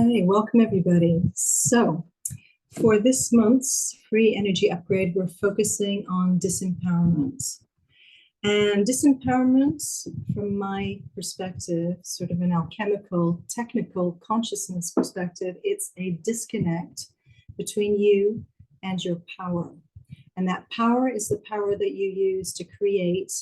Hey, welcome everybody. So, for this month's free energy upgrade, we're focusing on disempowerment. And disempowerment, from my perspective, sort of an alchemical, technical consciousness perspective, it's a disconnect between you and your power. And that power is the power that you use to create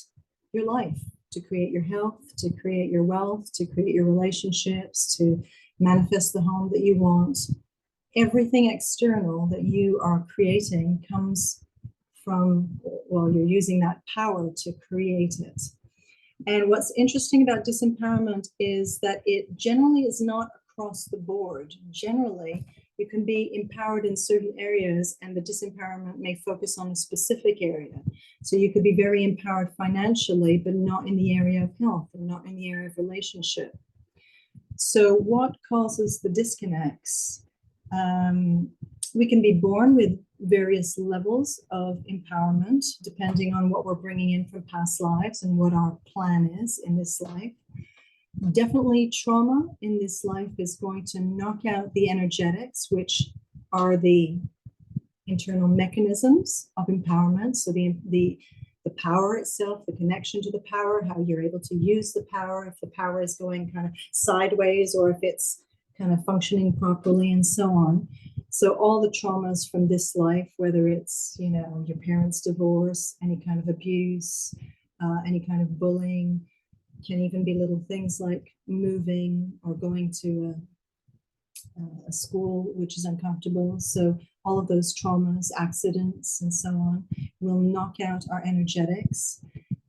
your life, to create your health, to create your wealth, to create your relationships, to manifest the home that you want. Everything external that you are creating comes from, well, you're using that power to create it. And what's interesting about disempowerment is that it generally is not across the board. Generally, you can be empowered in certain areas, and the disempowerment may focus on a specific area. So you could be very empowered financially, but not in the area of health and not in the area of relationship. So what causes the disconnects? We can be born with various levels of empowerment, depending on what we're bringing in from past lives and what our plan is in this life. Definitely trauma in this life is going to knock out the energetics, which are the internal mechanisms of empowerment. So the power itself, the connection to the power, how you're able to use the power, if the power is going kind of sideways or if it's kind of functioning properly and so on. So all the traumas from this life, whether it's, your parents' divorce, any kind of abuse, any kind of bullying, can even be little things like moving or going to a school which is uncomfortable. So all of those traumas, accidents, and so on will knock out our energetics.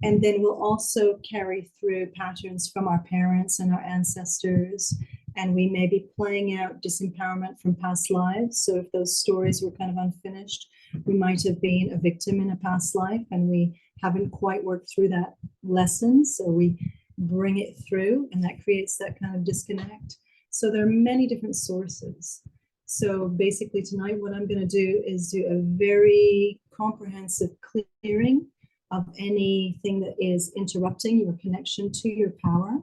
And then we'll also carry through patterns from our parents and our ancestors. And we may be playing out disempowerment from past lives. So if those stories were kind of unfinished, we might have been a victim in a past life and we haven't quite worked through that lesson. So we bring it through, and that creates that kind of disconnect. So there are many different sources. So basically tonight, what I'm going to do is do a very comprehensive clearing of anything that is interrupting your connection to your power.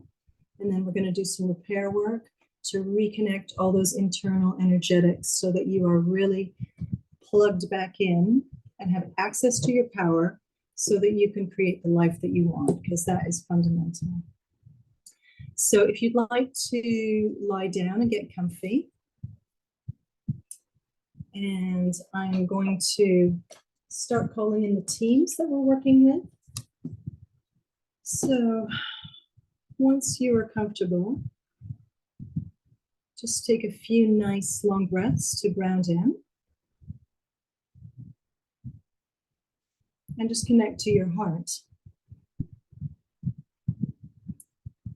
And then we're going to do some repair work to reconnect all those internal energetics so that you are really plugged back in and have access to your power so that you can create the life that you want, because that is fundamental. So if you'd like to lie down and get comfy, and I'm going to start calling in the teams that we're working with. So once you are comfortable, just take a few nice long breaths to ground in. And just connect to your heart.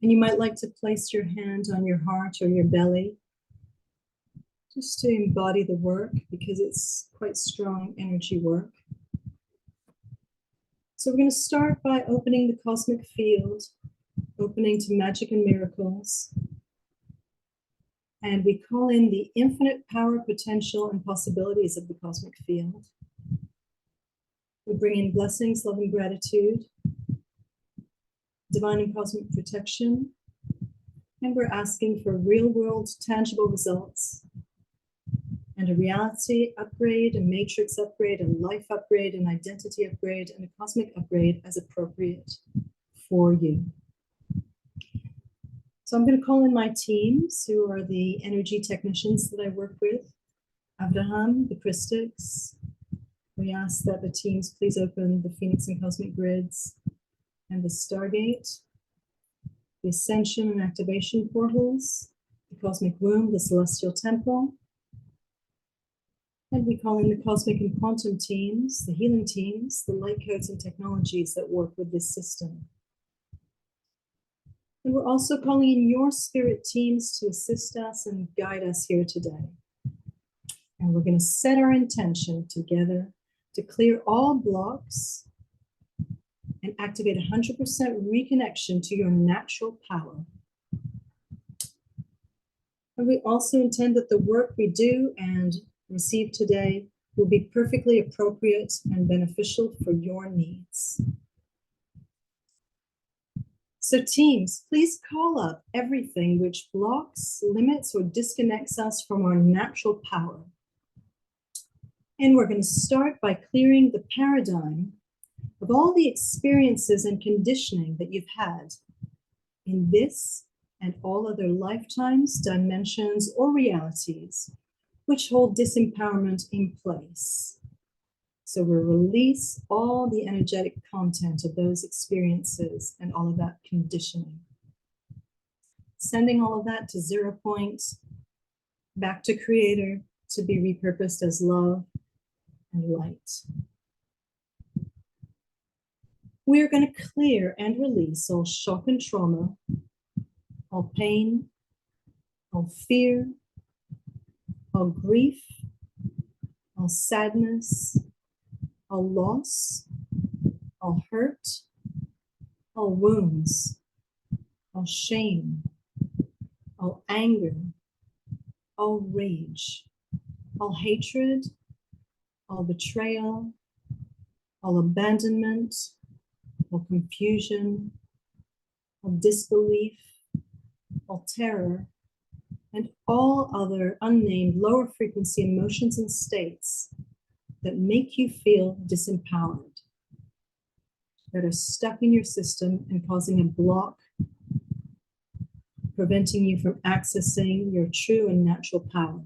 And you might like to place your hand on your heart or your belly, just to embody the work, because it's quite strong energy work. So we're going to start by opening the cosmic field, opening to magic and miracles. And we call in the infinite power, potential, and possibilities of the cosmic field. We bring in blessings, love, and gratitude, divine and cosmic protection, and we're asking for real-world, tangible results, and a reality upgrade, a matrix upgrade, a life upgrade, an identity upgrade, and a cosmic upgrade as appropriate for you. So I'm going to call in my teams, who are the energy technicians that I work with. Abraham, the Christics. We ask that the teams please open the Phoenix and Cosmic Grids and the Stargate, the Ascension and Activation Portals, the Cosmic Womb, the Celestial Temple. And we call in the Cosmic and Quantum teams, the healing teams, the light codes and technologies that work with this system. And we're also calling in your spirit teams to assist us and guide us here today. And we're going to set our intention together to clear all blocks and activate 100% reconnection to your natural power. And we also intend that the work we do and receive today will be perfectly appropriate and beneficial for your needs. So teams, please call up everything which blocks, limits, or disconnects us from our natural power. And we're going to start by clearing the paradigm of all the experiences and conditioning that you've had in this and all other lifetimes, dimensions, or realities which hold disempowerment in place. So we'll release all the energetic content of those experiences and all of that conditioning. Sending all of that to 0 point, back to Creator, to be repurposed as love and light. We are going to clear and release all shock and trauma, all pain, all fear, all grief, all sadness, all loss, all hurt, all wounds, all shame, all anger, all rage, all hatred, all betrayal, all abandonment, all confusion, all disbelief, all terror, and all other unnamed lower frequency emotions and states that make you feel disempowered, that are stuck in your system and causing a block, preventing you from accessing your true and natural power.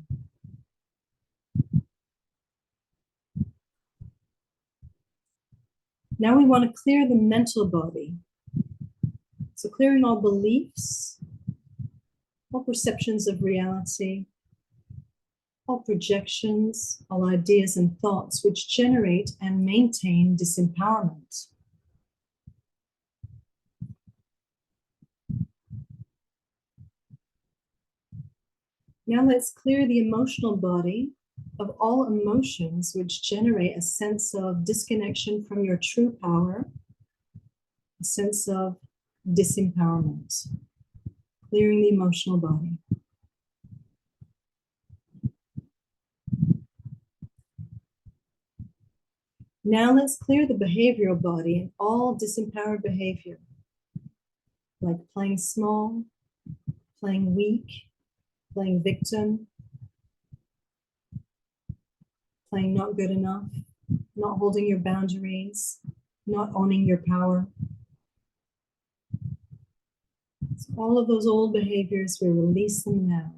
Now we want to clear the mental body. So clearing all beliefs, all perceptions of reality, all projections, all ideas and thoughts which generate and maintain disempowerment. Now let's clear the emotional body of all emotions which generate a sense of disconnection from your true power, a sense of disempowerment. Clearing the emotional body. Now let's clear the behavioral body and all disempowered behavior, like playing small, playing weak, playing victim, playing not good enough, not holding your boundaries, not owning your power. So all of those old behaviors, we release them now.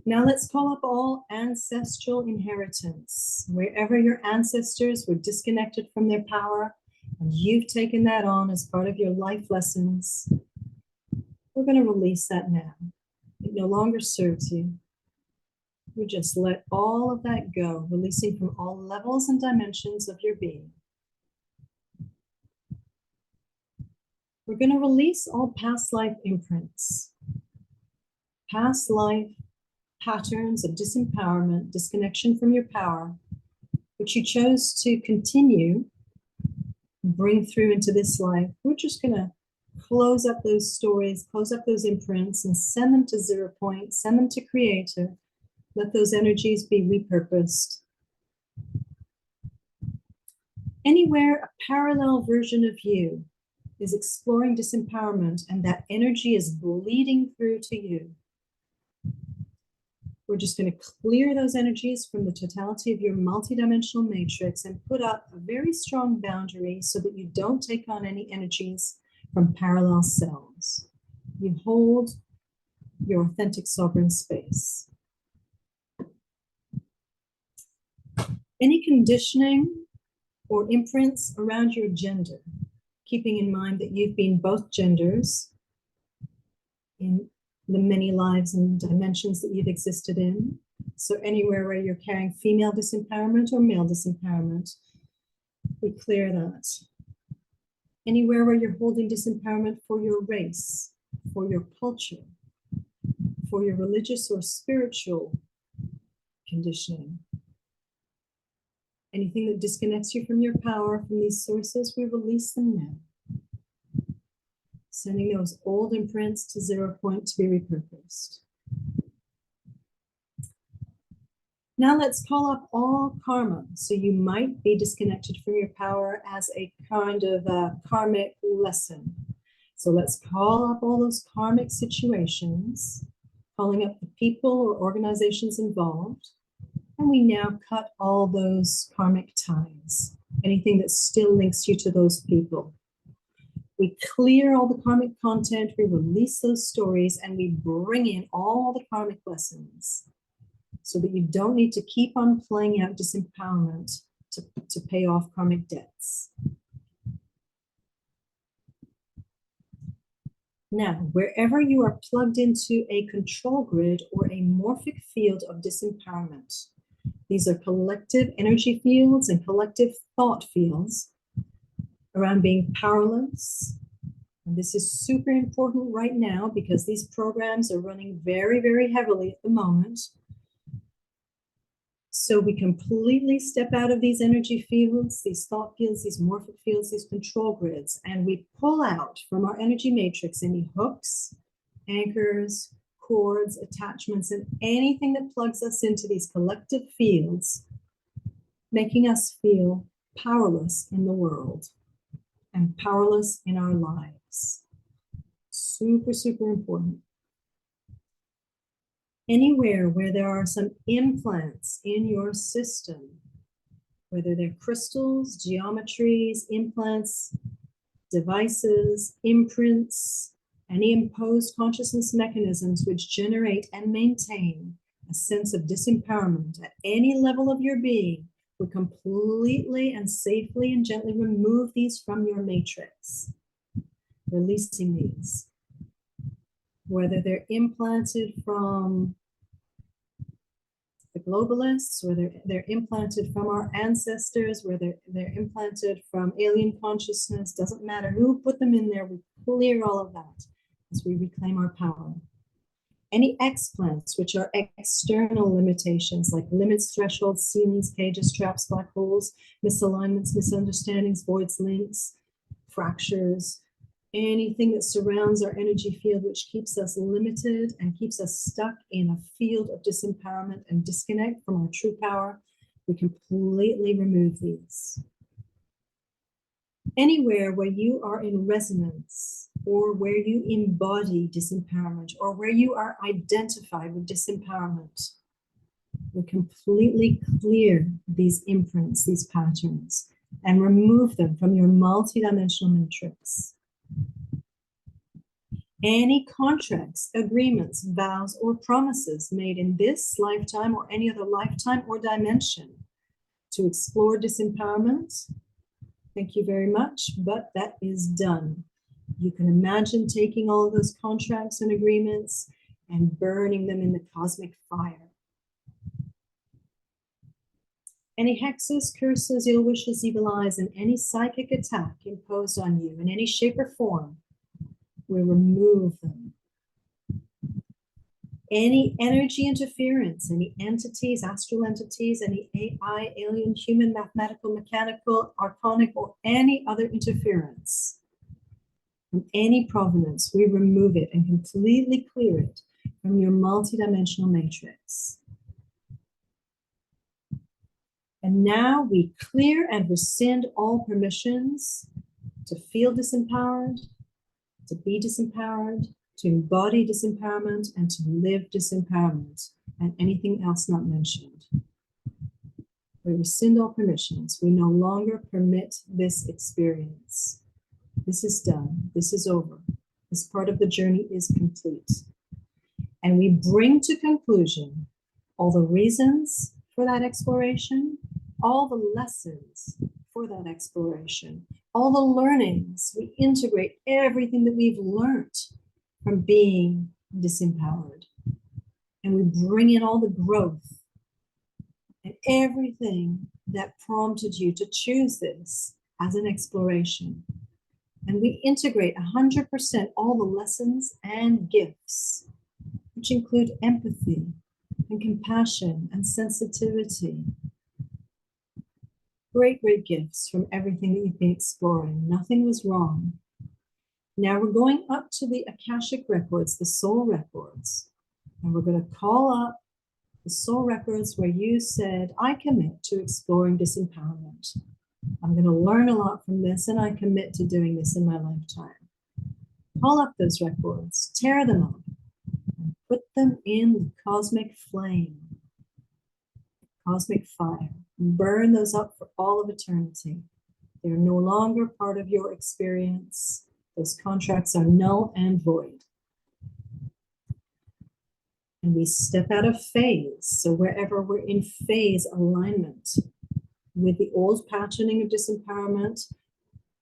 Now let's call up all ancestral inheritance. Wherever your ancestors were disconnected from their power, and you've taken that on as part of your life lessons, we're going to release that now. It no longer serves you. We just let all of that go, releasing from all levels and dimensions of your being. We're going to release all past life imprints, past life patterns of disempowerment, disconnection from your power, which you chose to continue, bring through into this life. We're just going to close up those stories, close up those imprints, and send them to 0 point, send them to Creator. Let those energies be repurposed. Anywhere a parallel version of you is exploring disempowerment and that energy is bleeding through to you, we're just going to clear those energies from the totality of your multidimensional matrix and put up a very strong boundary so that you don't take on any energies from parallel selves. You hold your authentic sovereign space. Any conditioning or imprints around your gender, keeping in mind that you've been both genders in the many lives and dimensions that you've existed in. So anywhere where you're carrying female disempowerment or male disempowerment, we clear that. Anywhere where you're holding disempowerment for your race, for your culture, for your religious or spiritual conditioning. Anything that disconnects you from your power, from these sources, we release them now. Sending those old imprints to 0 point to be repurposed. Now let's call up all karma. So you might be disconnected from your power as a kind of a karmic lesson. So let's call up all those karmic situations, calling up the people or organizations involved. And we now cut all those karmic ties, anything that still links you to those people. We clear all the karmic content, we release those stories, and we bring in all the karmic lessons so that you don't need to keep on playing out disempowerment to pay off karmic debts. Now, wherever you are plugged into a control grid or a morphic field of disempowerment, these are collective energy fields and collective thought fields around being powerless. And this is super important right now because these programs are running very, very heavily at the moment. So we completely step out of these energy fields, these thought fields, these morphic fields, these control grids, and we pull out from our energy matrix any hooks, anchors, cords, attachments, and anything that plugs us into these collective fields, making us feel powerless in the world and powerless in our lives. Super, super important. Anywhere where there are some implants in your system, whether they're crystals, geometries, implants, devices, imprints, any imposed consciousness mechanisms which generate and maintain a sense of disempowerment at any level of your being, we completely and safely and gently remove these from your matrix, releasing these. Whether they're implanted from the globalists, whether they're implanted from our ancestors, whether they're implanted from alien consciousness, doesn't matter who put them in there, we clear all of that as we reclaim our power. Any explants, which are external limitations like limits, thresholds, ceilings, cages, traps, black holes, misalignments, misunderstandings, voids, links, fractures, anything that surrounds our energy field which keeps us limited and keeps us stuck in a field of disempowerment and disconnect from our true power, we completely remove these. Anywhere where you are in resonance or where you embody disempowerment or where you are identified with disempowerment, we completely clear these imprints, these patterns, and remove them from your multidimensional matrix. Any contracts, agreements, vows, or promises made in this lifetime or any other lifetime or dimension to explore disempowerment, thank you very much, but that is done. You can imagine taking all of those contracts and agreements and burning them in the cosmic fire. Any hexes, curses, ill wishes, evil eyes, and any psychic attack imposed on you in any shape or form, we remove them. Any energy interference, any entities, astral entities, any AI, alien, human, mathematical, mechanical, archonic, or any other interference from any provenance, we remove it and completely clear it from your multidimensional matrix. And now we clear and rescind all permissions to feel disempowered, to be disempowered, to embody disempowerment, and to live disempowerment, and anything else not mentioned. We rescind all permissions. We no longer permit this experience. This is done. This is over. This part of the journey is complete. And we bring to conclusion all the reasons for that exploration, all the lessons for that exploration, all the learnings. We integrate everything that we've learned from being disempowered. And we bring in all the growth and everything that prompted you to choose this as an exploration. And we integrate 100% all the lessons and gifts, which include empathy and compassion and sensitivity. Great, great gifts from everything that you've been exploring. Nothing was wrong. Now we're going up to the Akashic records, the soul records, and we're going to call up The soul records where you said, I commit to exploring disempowerment. I'm going to learn a lot from this, and I commit to doing this in my lifetime. Call up those records, tear them up, and put them in the cosmic flame, cosmic fire, and burn those up for all of eternity. They're no longer part of your experience. Those contracts are null and void. And we step out of phase. So wherever we're in phase alignment with the old patterning of disempowerment,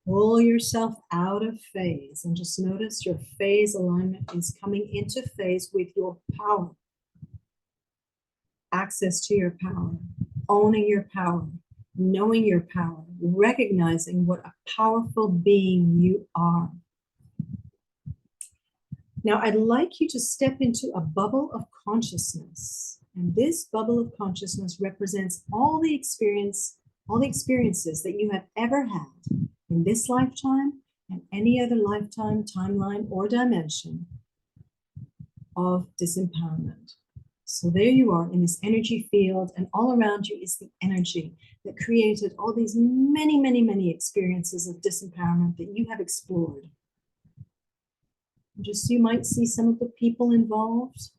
pull yourself out of phase and just notice your phase alignment is coming into phase with your power. Access to your power, owning your power, knowing your power, recognizing what a powerful being you are. Now, I'd like you to step into a bubble of consciousness. And this bubble of consciousness represents all the experiences that you have ever had in this lifetime and any other lifetime, timeline, or dimension of disempowerment. So there you are in this energy field, and all around you is the energy that created all these many, many, many experiences of disempowerment that you have explored. Just you might see some of the people involved.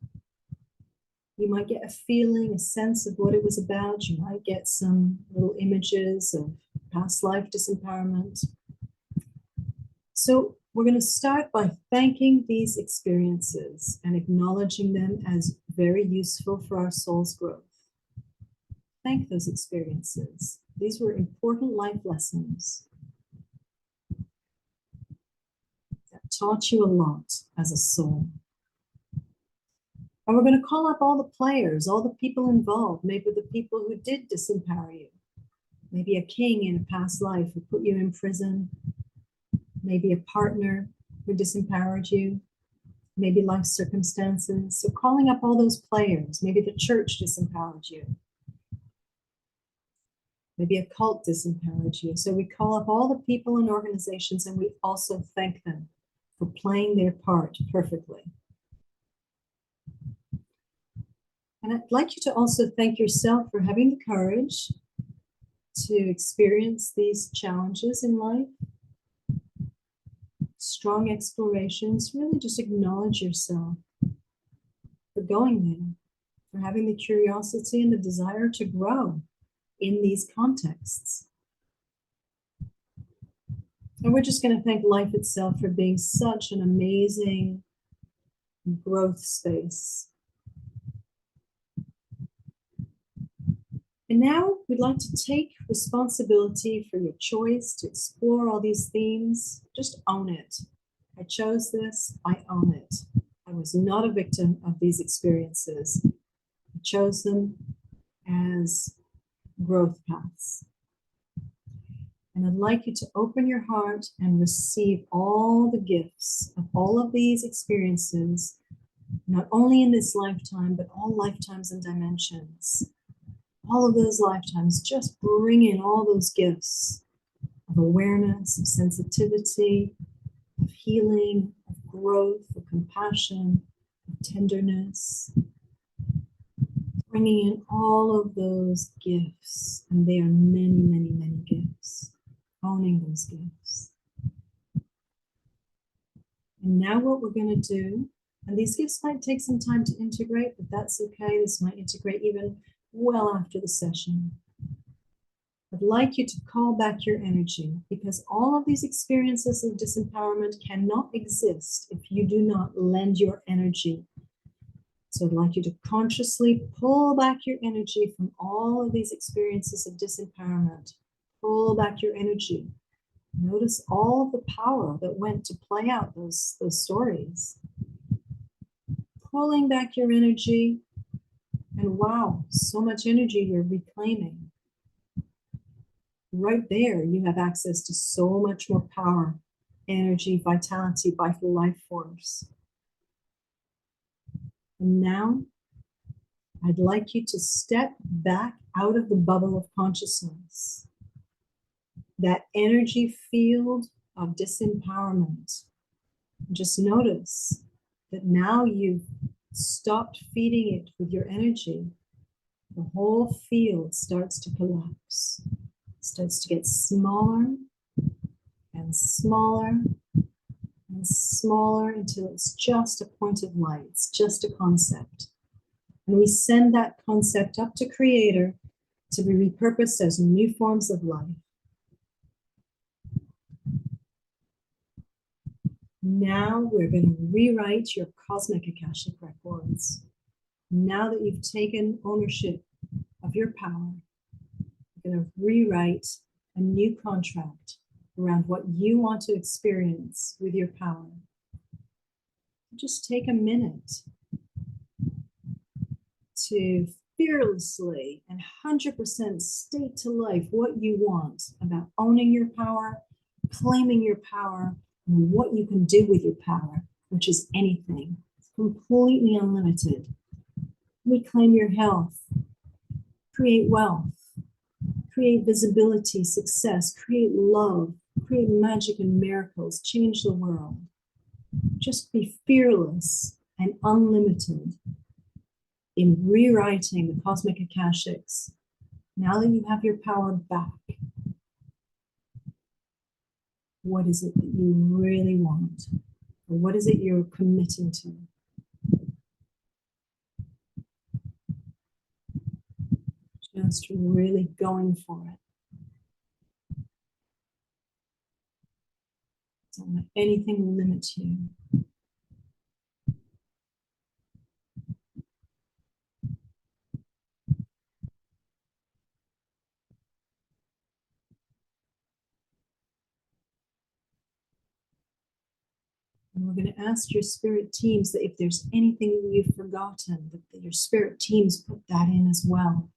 You might get a feeling, a sense of what it was about. You might get some little images of past life disempowerment. So we're going to start by thanking these experiences and acknowledging them as very useful for our soul's growth. Thank those experiences. These were important life lessons that taught you a lot as a soul. And we're going to call up all the players, all the people involved, maybe the people who did disempower you. Maybe a king in a past life who put you in prison. Maybe a partner who disempowered you. Maybe life circumstances. So calling up all those players. Maybe the church disempowered you. Maybe a cult disempowered you. So we call up all the people and organizations, and we also thank them for playing their part perfectly. And I'd like you to also thank yourself for having the courage to experience these challenges in life. Strong explorations, really just acknowledge yourself for going there, for having the curiosity and the desire to grow in these contexts. And we're just going to thank life itself for being such an amazing growth space. And now we'd like to take responsibility for your choice to explore all these themes. Just own it. I chose this, I own it. I was not a victim of these experiences. I chose them as growth paths. And I'd like you to open your heart and receive all the gifts of all of these experiences, not only in this lifetime, but all lifetimes and dimensions. All of those lifetimes, just bring in all those gifts of awareness, of sensitivity, of healing, of growth, of compassion, of tenderness. Bringing in all of those gifts, and they are many, many, many gifts. Owning those gifts. And now what we're going to do, and these gifts might take some time to integrate, but that's okay. This might integrate even well after the session. I'd like you to call back your energy, because all of these experiences of disempowerment cannot exist if you do not lend your energy. So I'd like you to consciously pull back your energy from all of these experiences of disempowerment. Pull back your energy. Notice all of the power that went to play out those stories. Pulling back your energy. And wow, so much energy you're reclaiming. Right there, you have access to so much more power, energy, vitality, vital life force. And now, I'd like you to step back out of the bubble of consciousness. That energy field of disempowerment. Just notice that now you've stopped feeding it with your energy, the whole field starts to collapse, starts to get smaller and smaller and smaller until it's just a point of light. It's just a concept. And we send that concept up to Creator to be repurposed as new forms of life. Now we're going to rewrite your cosmic Akashic records. Now that you've taken ownership of your power, you're going to rewrite a new contract around what you want to experience with your power. Just take a minute to fearlessly and 100% state to life what you want about owning your power, claiming your power, and what you can do with your power, which is anything. It's completely unlimited. Reclaim your health, create wealth, create visibility, success, create love, create magic and miracles, change the world. Just be fearless and unlimited in rewriting the cosmic Akashics. Now that you have your power back, what is it that you really want? Or what is it you're committing to? Just really going for it. Don't let anything limit you. And we're going to ask your spirit teams that if there's anything that you've forgotten, that your spirit teams put that in as well.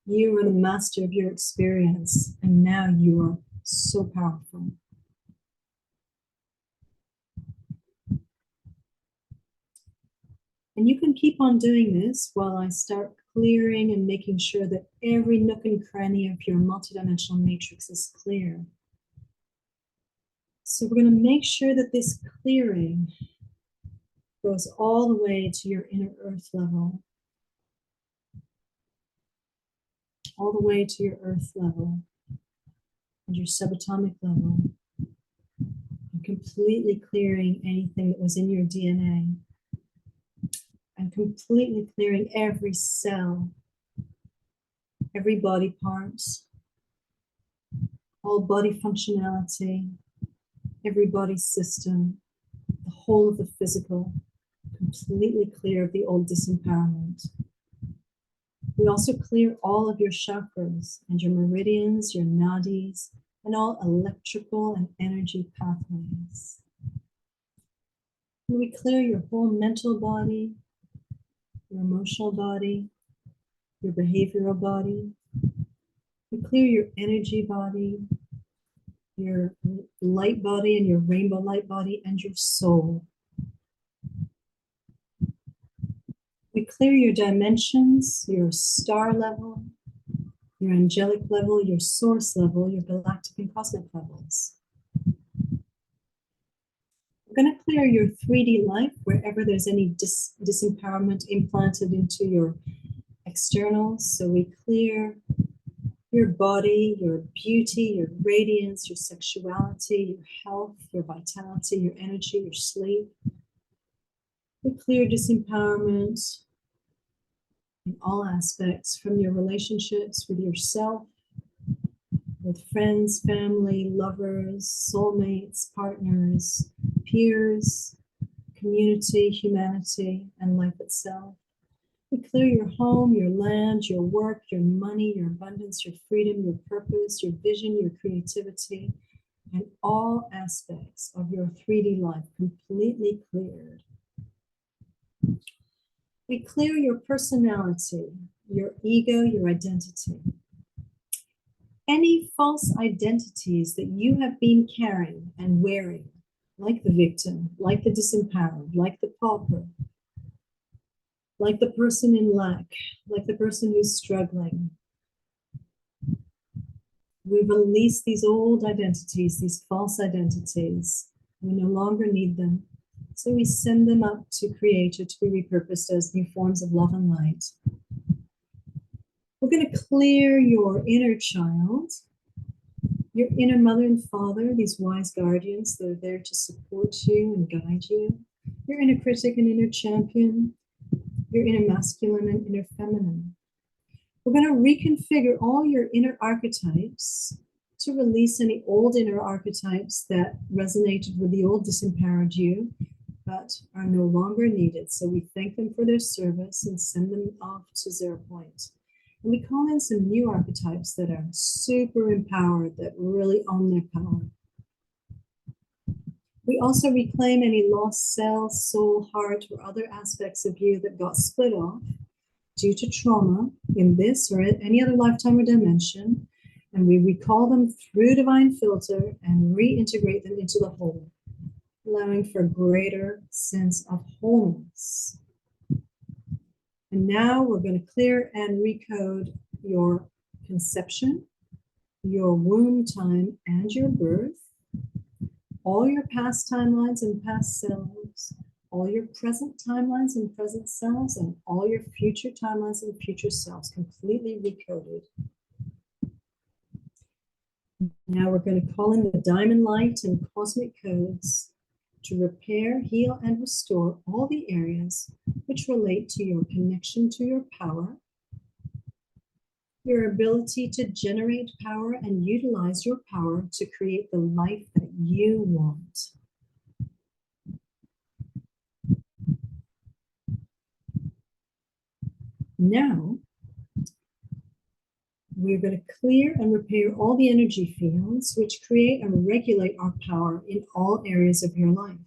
You are the master of your experience, and now you are so powerful. And you can keep on doing this while I start clearing and making sure that every nook and cranny of your multidimensional matrix is clear. So we're going to make sure that this clearing goes all the way to your inner earth level, all the way to your earth level and your subatomic level, and completely clearing anything that was in your DNA, and completely clearing every cell, every body part, all body functionality, every body system, the whole of the physical, completely clear of the old disempowerment. We also clear all of your chakras and your meridians, your nadis, and all electrical and energy pathways. And we clear your whole mental body, your emotional body, your behavioral body. We clear your energy body, your light body and your rainbow light body, and your soul. We clear your dimensions, your star level, your angelic level, your source level, your galactic and cosmic levels. We're going to clear your 3D life wherever there's any disempowerment implanted into your externals. So we clear your body, your beauty, your radiance, your sexuality, your health, your vitality, your energy, your sleep. We clear disempowerment in all aspects, from your relationships with yourself, with friends, family, lovers, soulmates, partners, peers, community, humanity, and life itself. We clear your home, your land, your work, your money, your abundance, your freedom, your purpose, your vision, your creativity, and all aspects of your 3D life completely cleared. We clear your personality, your ego, your identity. Any false identities that you have been carrying and wearing like the victim, like the disempowered, like the pauper, like the person in lack, like the person who's struggling. We release these old identities, these false identities. We no longer need them. So we send them up to Creator to be repurposed as new forms of love and light. We're going to clear your inner child, your inner mother and father, these wise guardians that are there to support you and guide you, your inner critic and inner champion, your inner masculine and inner feminine. We're going to reconfigure all your inner archetypes to release any old inner archetypes that resonated with the old disempowered you, but are no longer needed. So we thank them for their service and send them off to 0 point. And we call in some new archetypes that are super empowered, that really own their power. We also reclaim any lost cell, soul, heart, or other aspects of you that got split off due to trauma in this or any other lifetime or dimension. And we recall them through divine filter and reintegrate them into the whole, allowing for a greater sense of wholeness. And now we're going to clear and recode your conception, your womb time, and your birth, all your past timelines and past selves, all your present timelines and present selves, and all your future timelines and future selves, completely recoded. Now we're going to call in the diamond light and cosmic codes to repair, heal, and restore all the areas which relate to your connection to your power, your ability to generate power and utilize your power to create the life that you want. Now, we're going to clear and repair all the energy fields which create and regulate our power in all areas of your life.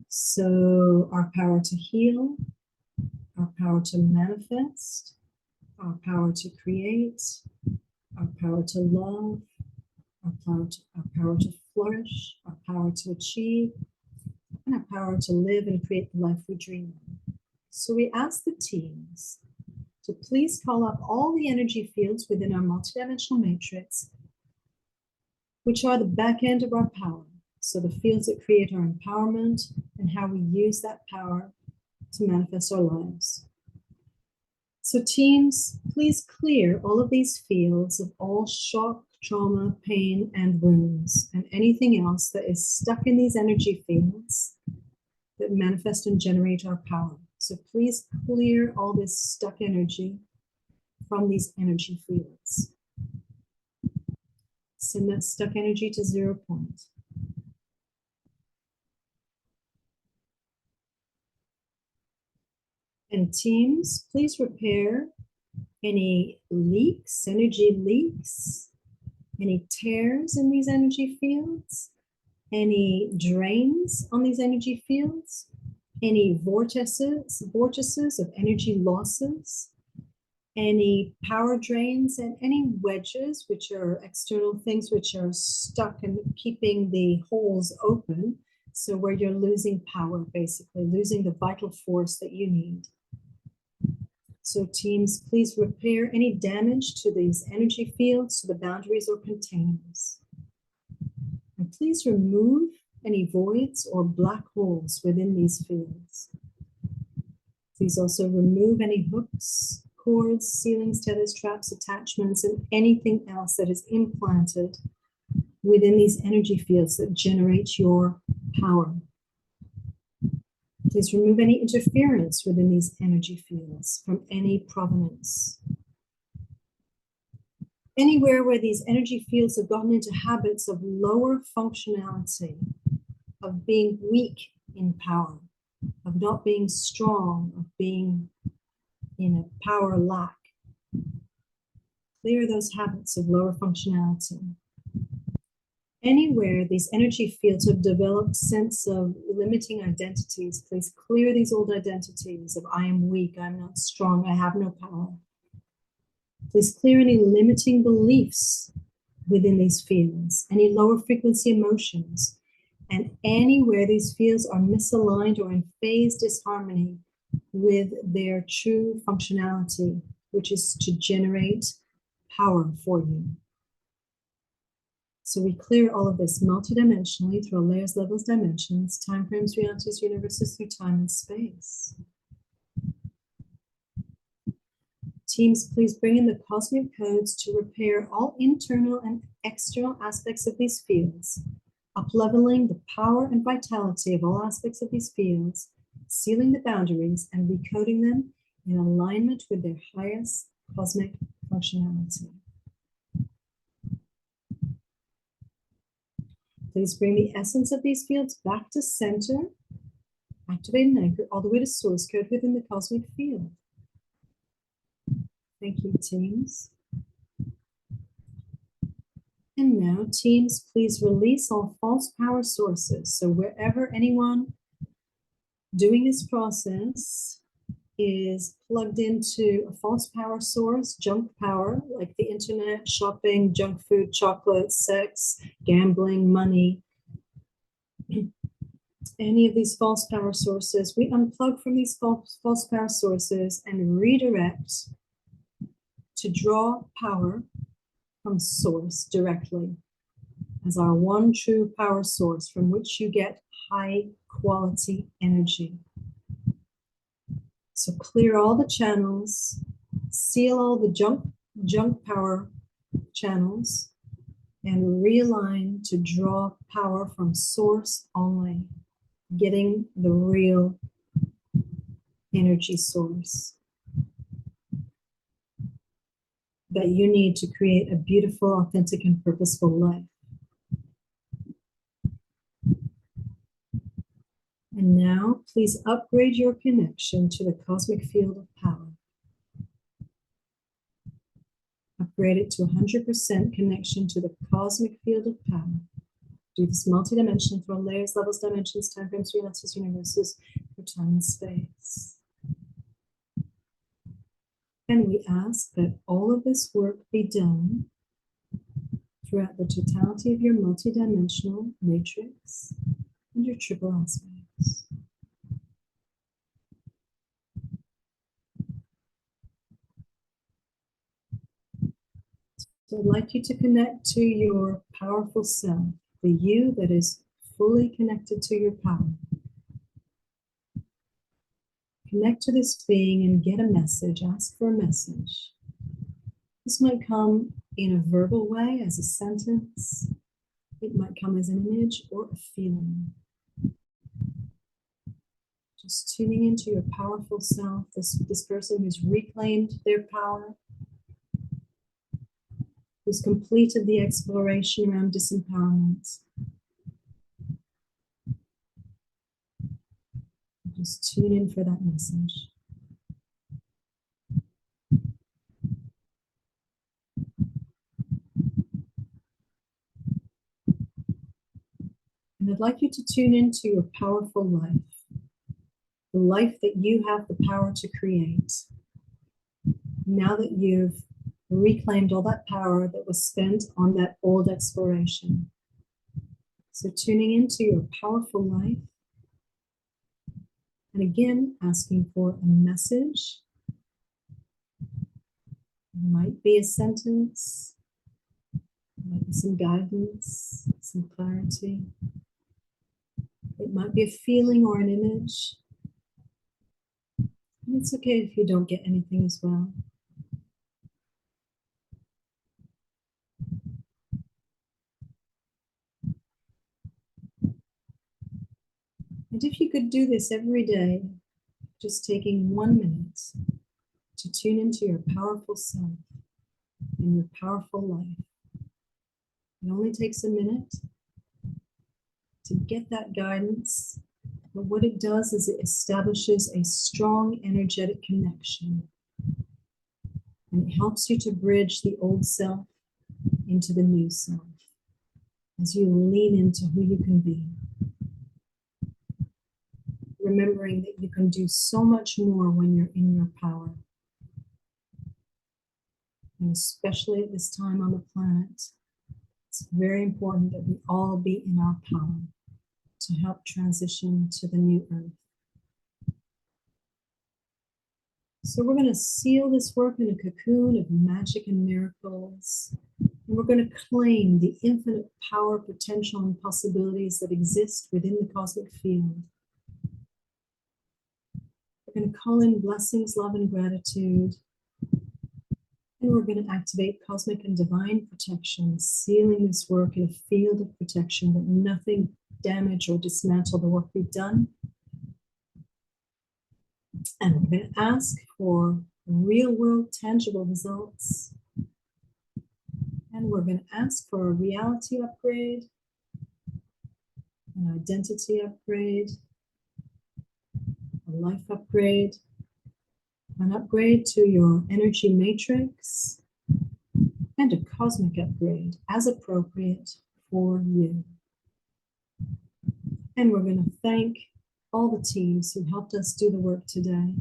So our power to heal, our power to manifest, our power to create, our power to love, our power to flourish, our power to achieve, and our power to live and create the life we dream of. So we ask the teams to please call up all the energy fields within our multidimensional matrix, which are the back end of our power. So the fields that create our empowerment and how we use that power to manifest our lives. So teams, please clear all of these fields of all shock, trauma, pain, and wounds, and anything else that is stuck in these energy fields that manifest and generate our power. So please clear all this stuck energy from these energy fields. Send that stuck energy to 0 point. And teams, please repair any leaks, energy leaks, any tears in these energy fields, any drains on these energy fields, any vortices of energy losses, any power drains, and any wedges, which are external things which are stuck and keeping the holes open. So where you're losing power, basically losing the vital force that you need. So teams, please repair any damage to these energy fields, to the boundaries or containers. And please remove any voids or black holes within these fields. Please also remove any hooks, cords, ceilings, tethers, traps, attachments, and anything else that is implanted within these energy fields that generate your power. Please remove any interference within these energy fields from any provenance. Anywhere where these energy fields have gotten into habits of lower functionality, of being weak in power, of not being strong, of being in a power lack. Clear those habits of lower functionality. Anywhere these energy fields have developed sense of limiting identities, please clear these old identities of I am weak, I'm not strong, I have no power. Please clear any limiting beliefs within these fields, any lower frequency emotions, And anywhere these fields are misaligned or in phase disharmony with their true functionality, which is to generate power for you. So we clear all of this multidimensionally through layers, levels, dimensions, time frames, realities, universes, through time and space. Teams, please bring in the cosmic codes to repair all internal and external aspects of these fields, up-leveling the power and vitality of all aspects of these fields, sealing the boundaries and recoding them in alignment with their highest cosmic functionality. Please bring the essence of these fields back to center, activate and anchor all the way to source code within the cosmic field. Thank you, teams. And now, teams, please release all false power sources. So wherever anyone doing this process is plugged into a false power source, junk power, like the internet, shopping, junk food, chocolate, sex, gambling, money, any of these false power sources, we unplug from these false power sources and redirect to draw power from source directly as our one true power source from which you get high quality energy. So clear all the channels, seal all the junk power channels, and realign to draw power from source only, getting the real energy source that you need to create a beautiful, authentic, and purposeful life. And now, please upgrade your connection to the cosmic field of power. Upgrade it to 100% connection to the cosmic field of power. Do this multidimensionally through layers, levels, dimensions, time frames, realities, universes, through time and space. And we ask that all of this work be done throughout the totality of your multidimensional matrix and your triple aspects. So I'd like you to connect to your powerful self, the you that is fully connected to your power. Connect to this being and get a message, ask for a message. This might come in a verbal way as a sentence. It might come as an image or a feeling. Just tuning into your powerful self, this person who's reclaimed their power, who's completed the exploration around disempowerment. Just tune in for that message. And I'd like you to tune into your powerful life, the life that you have the power to create. Now that you've reclaimed all that power that was spent on that old exploration. So tuning into your powerful life. And again, asking for a message. It might be a sentence, it might be some guidance, some clarity. It might be a feeling or an image. And it's okay if you don't get anything as well. And if you could do this every day, just taking 1 minute to tune into your powerful self and your powerful life. It only takes a minute to get that guidance, but what it does is it establishes a strong energetic connection. And it helps you to bridge the old self into the new self as you lean into who you can be. Remembering that you can do so much more when you're in your power. And especially at this time on the planet, it's very important that we all be in our power. to help transition to the new earth. So we're going to seal this work in a cocoon of magic and miracles. And we're going to claim the infinite power, potential, and possibilities that exist within the cosmic field. We're going to call in blessings, love, and gratitude. And we're going to activate cosmic and divine protection, sealing this work in a field of protection that nothing damage or dismantle the work we've done. And we're going to ask for real world tangible results. And we're going to ask for a reality upgrade, an identity upgrade, a life upgrade, an upgrade to your energy matrix, and a cosmic upgrade as appropriate for you. And we're going to thank all the teams who helped us do the work today.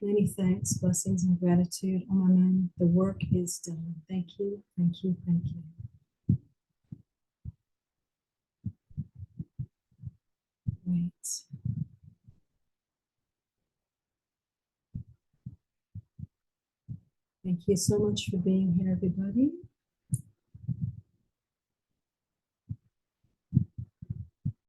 Many thanks, blessings, and gratitude. Amen. The work is done. Thank you, thank you, thank you. Great. Thank you so much for being here, everybody.